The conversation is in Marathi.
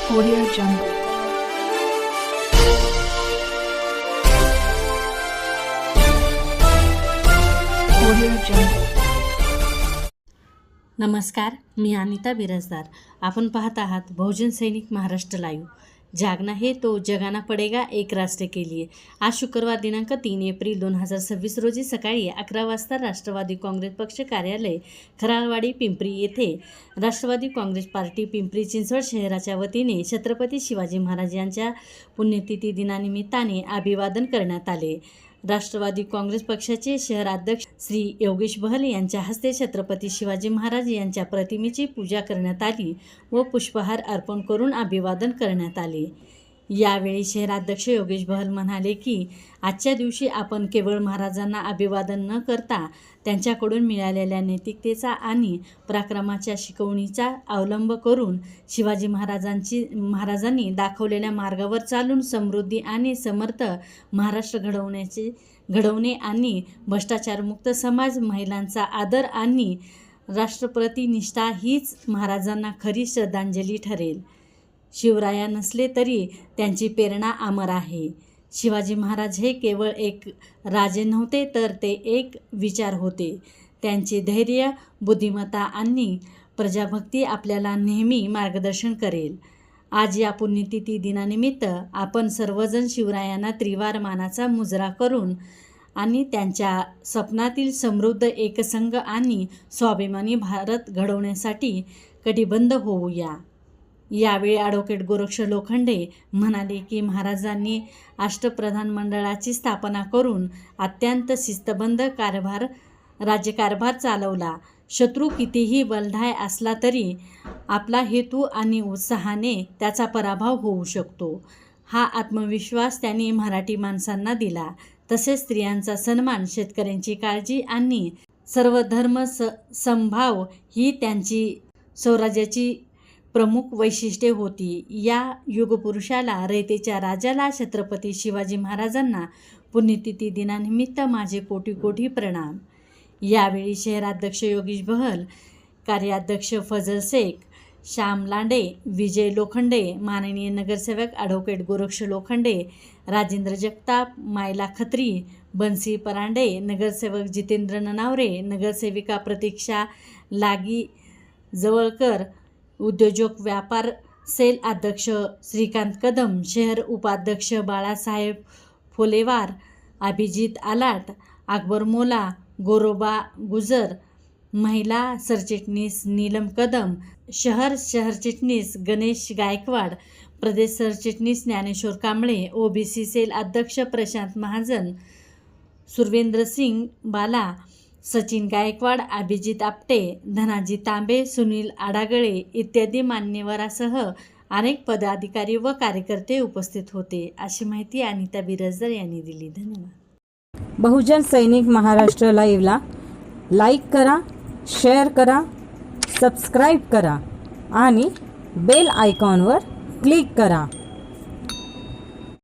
Audio Jungle. Audio Jungle. नमस्कार, मी अनिता बिराजदार. आपण पाहत आहात बहुजन सैनिक महाराष्ट्र लाईव्ह. जागना है तो जगाना पडेगा एक राष्ट्र के लिए. आज शुक्रवार दिनांक 3 एप्रिल 2026 रोजी सकाळी 11 वाजता राष्ट्रवादी काँग्रेस पक्ष कार्यालय खराळवाडी पिंपरी येथे राष्ट्रवादी काँग्रेस पार्टी पिंपरी चिंचवड शहराच्या वतीने छत्रपती शिवाजी महाराज यांच्या पुण्यतिथी दिनानिमित्ताने अभिवादन करण्यात आले. राष्ट्रवादी काँग्रेस पक्षाचे शहराध्यक्ष श्री योगेश बहल यांच्या हस्ते छत्रपती शिवाजी महाराज यांच्या प्रतिमेची पूजा करण्यात आली व पुष्पहार अर्पण करून अभिवादन करण्यात आले. यावेळी शहराध्यक्ष योगेश बहल म्हणाले की आजच्या दिवशी आपण केवळ महाराजांना अभिवादन न करता त्यांच्याकडून मिळालेल्या नैतिकतेचा आणि पराक्रमाच्या शिकवणीचा अवलंब करून शिवाजी महाराजांनी दाखवलेल्या मार्गावर चालून समृद्धी आणि समर्थ महाराष्ट्र घडवणे आणि भ्रष्टाचारमुक्त समाज, महिलांचा आदर आणि राष्ट्रप्रती निष्ठा हीच महाराजांना खरी श्रद्धांजली ठरेल. शिवराया नसले तरी त्यांची प्रेरणा अमर आहे. शिवाजी महाराज हे केवळ एक राजे नव्हते तर ते एक विचार होते. त्यांचे धैर्य, बुद्धिमत्ता आणि प्रजाभक्ती आपल्याला नेहमी मार्गदर्शन करेल. आज या पुण्यतिथी दिनानिमित्त आपण सर्वजण शिवरायांना त्रिवार मानाचा मुजरा करून आणि त्यांच्या स्वप्नातील समृद्ध, एकसंघ आणि स्वाभिमानी भारत घडवण्यासाठी कटिबद्ध होऊया. यावेळी ॲडव्होकेट गोरक्ष लोखंडे म्हणाले की महाराजांनी अष्टप्रधान मंडळाची स्थापना करून अत्यंत शिस्तबद्ध राज्यकारभार चालवला. शत्रू कितीही बलढाय असला तरी आपला हेतू आणि उत्साहाने त्याचा पराभव होऊ शकतो. हा आत्मविश्वास त्यांनी मराठी माणसांना दिला. तसेच स्त्रियांचा सन्मान, शेतकऱ्यांची काळजी आणि सर्व धर्म समभाव ही त्यांची स्वराज्याची प्रमुख वैशिष्ट्ये होती. या युगपुरुषाला, रयतेच्या राजाला, छत्रपती शिवाजी महाराजांना पुण्यतिथी दिनानिमित्त माझे कोटी कोटी प्रणाम. यावेळी शहराध्यक्ष योगेश बहल, कार्याध्यक्ष फजल शेख, श्याम लांडे, विजय लोखंडे, माननीय नगरसेवक ॲडव्होकेट गोरक्ष लोखंडे, राजेंद्र जगताप, मायला खत्री, बन्सी परांडे, नगरसेवक जितेंद्र ननावरे, नगरसेविका प्रतीक्षा लागी जवळकर, उद्योजक व्यापार सेल अध्यक्ष श्रीकांत कदम, शहर उपाध्यक्ष बाळासाहेब फोलेवार, अभिजित आलाट, अकबर मोला, गोरोबा गुजर, महिला सरचिटणीस नीलम कदम, शहर सरचिटणीस गणेश गायकवाड, प्रदेश सरचिटणीस ज्ञानेश्वर कांबळे, ओबीसी सेल अध्यक्ष प्रशांत महाजन, सुरवेंद्र सिंग बाला, सचिन गायकवाड, अभिजित आपटे, धनाजी तांबे, सुनील आडागळे इत्यादी मान्यवरासह अनेक पदाधिकारी व कार्यकर्ते उपस्थित होते. अशी माहिती अनिता बिराजदार यांनी दिली. धन्यवाद. बहुजन सैनिक महाराष्ट्र लाईव्हला लाईक करा, शेअर करा, सबस्क्राईब करा आणि बेल आयकॉनवर क्लिक करा.